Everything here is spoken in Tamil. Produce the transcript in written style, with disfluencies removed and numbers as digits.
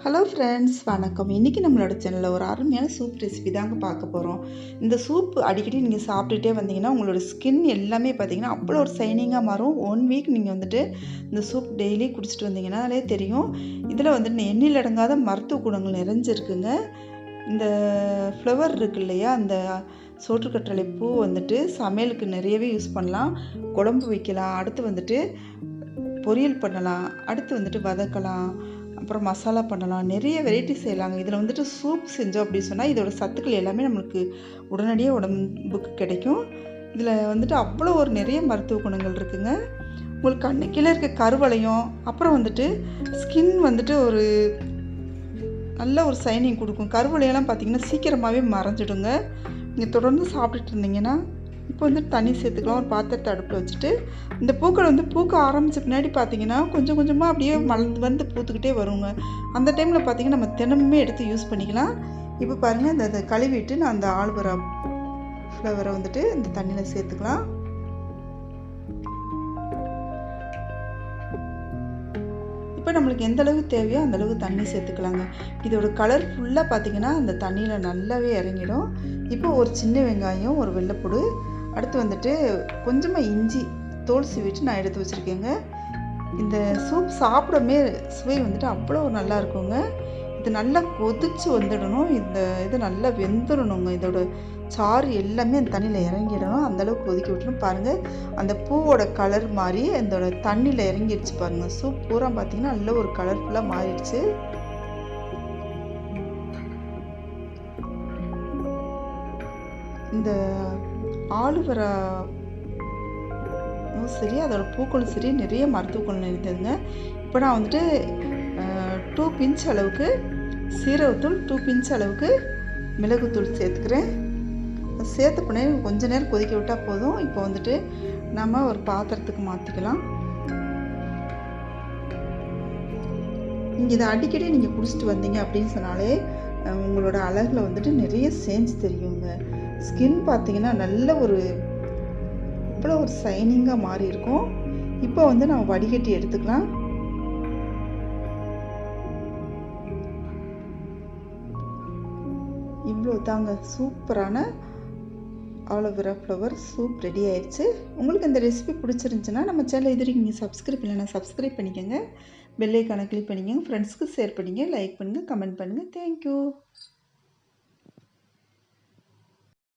ஹலோ ஃப்ரெண்ட்ஸ், வணக்கம். இன்றைக்கி நம்மளோட சேனலில் ஒரு அருமையான சூப் ரெசிபி தாங்க பார்க்க போகிறோம். இந்த சூப் அடிக்கடி நீங்கள் சாப்பிட்டுட்டே வந்தீங்கன்னா உங்களோட ஸ்கின் எல்லாமே பார்த்தீங்கன்னா அவ்வளோ ஒரு ஷைனிங்காக மாறும். 1 வீக் நீங்கள் வந்துட்டு இந்த சூப் டெய்லி குடிச்சிட்டு வந்தீங்கன்னாலே தெரியும். இதில் வந்துட்டு எண்ணில் அடங்காத மருத்துவ குணங்கள் நிறைஞ்சிருக்குங்க. இந்த ஃப்ளவர் இருக்கு இல்லையா, அந்த சோற்றுக்கற்றாழை பூ வந்துட்டு சமையலுக்கு நிறையவே யூஸ் பண்ணலாம். குழம்பு வைக்கலாம், அடுத்து வந்துட்டு பொரியல் பண்ணலாம், அடுத்து வந்துட்டு வதக்கலாம், அப்புறம் மசாலா பண்ணலாம், நிறைய வெரைட்டி செய்யலாங்க. இதில் வந்துட்டு சூப் செஞ்சோம் அப்படின்னு சொன்னால் இதோட சத்துக்கள் எல்லாமே நம்மளுக்கு உடனடியாக உடம்புக்கு கிடைக்கும். இதில் வந்துட்டு அவ்வளோ ஒரு நிறைய மருத்துவ குணங்கள் இருக்குங்க. உங்களுக்கு கண்ணு கீழே இருக்க கருவளையம், அப்புறம் வந்துட்டு ஸ்கின் வந்துட்டு ஒரு நல்ல ஒரு ஷைனிங் கொடுக்கும். கருவளையெல்லாம் பார்த்திங்கன்னா சீக்கிரமாகவே மறைஞ்சிடுங்க. நீங்கள் தொடர்ந்து சாப்பிட்டுட்டு இருந்தீங்கன்னா இப்போ வந்து தண்ணி சேர்த்துக்கலாம். ஒரு பாத்திரத்தை அடுப்பில் வச்சுட்டு இந்த பூக்கள் வந்து பூக்க ஆரம்பித்த பின்னாடி பார்த்திங்கன்னா கொஞ்சம் கொஞ்சமாக அப்படியே மலர்ந்து பூத்துக்கிட்டே வருங்க. அந்த டைமில் பார்த்திங்கன்னா நம்ம தினமுமே எடுத்து யூஸ் பண்ணிக்கலாம். இப்போ பாருங்கள், இந்த கழுவிட்டு நான் அந்த ஆல்வரா ஃப்ளவரை வந்துட்டு இந்த தண்ணியில் சேர்த்துக்கலாம். இப்போ நம்மளுக்கு எந்த அளவுக்கு தேவையோ அந்த அளவுக்கு தண்ணி சேர்த்துக்கலாங்க. இதோட கலர் ஃபுல்லாக பார்த்திங்கன்னா அந்த தண்ணியில் நல்லாவே இறங்கிடும். இப்போ ஒரு சின்ன வெங்காயம், ஒரு வெள்ளைப்பூடு, அடுத்து வந்துட்டு கொஞ்சமாக இஞ்சி தோல் சீவிட்டு நான் எடுத்து வச்சுருக்கேங்க. இந்த சூப் சாப்பிடமே சுவை வந்துட்டு அவ்வளோ நல்லா இருக்குங்க. இது நல்லா கொதிச்சு வந்துடணும். இந்த இது நல்லா வெந்துடணுங்க. இதோட சாறு எல்லாமே அந்த தண்ணியில் இறங்கிடணும். அந்தளவுக்கு கொதிக்க விட்டுணும். பாருங்கள், அந்த பூவோட கலர் மாறி இதோட தண்ணியில் இறங்கிடுச்சு பாருங்கள். சூப் பூரா பார்த்திங்கன்னா நல்ல ஒரு கலர்ஃபுல்லாக மாறிடுச்சு. இந்த ஆலுவரா சரி, அதோட பூக்களும் சரி நிறைய மருத்துவ குணம் நிறைந்ததுங்க. இப்போ நான் வந்துட்டு 2 பிஞ்ச் அளவுக்கு சீரகத்தூள், 2 பிஞ்ச் அளவுக்கு மிளகுத்தூள் சேர்த்துக்கிறேன். சேர்த்த பின்னே கொஞ்ச நேரம் கொதிக்க விட்டால் போதும். இப்போ வந்துட்டு நம்ம ஒரு பாத்திரத்துக்கு மாற்றிக்கலாம். நீங்கள் இதை அடிக்கடி நீங்கள் குடிச்சிட்டு வந்தீங்க அப்படின்னு சொன்னாலே உங்களோட அழகில் வந்துட்டு நிறைய சேஞ்ச் தெரியுங்க. ஸ்கின் பார்த்திங்கன்னா நல்ல ஒரு இவ்வளோ ஒரு ஷைனிங்காக மாறி இருக்கும். இப்போ வந்து நம்ம வடிகட்டி எடுத்துக்கலாம். இவ்வளோ தாங்க, சூப்பரான ஆலோவேரா ஃப்ளவர் சூப் ரெடி ஆயிடுச்சு. உங்களுக்கு இந்த ரெசிபி பிடிச்சிருந்துச்சுன்னா நம்ம சேனல் இது வரைக்கும் நீங்கள் சப்ஸ்கிரைப் இல்லைன்னா சப்ஸ்கிரைப் பண்ணிக்கோங்க. பெல் ஐக்கானை கிளிக் பண்ணிக்கோங்க. ஃப்ரெண்ட்ஸ்க்கு ஷேர் பண்ணிங்க, லைக் பண்ணுங்கள், கமெண்ட் பண்ணுங்கள். தேங்க்யூ.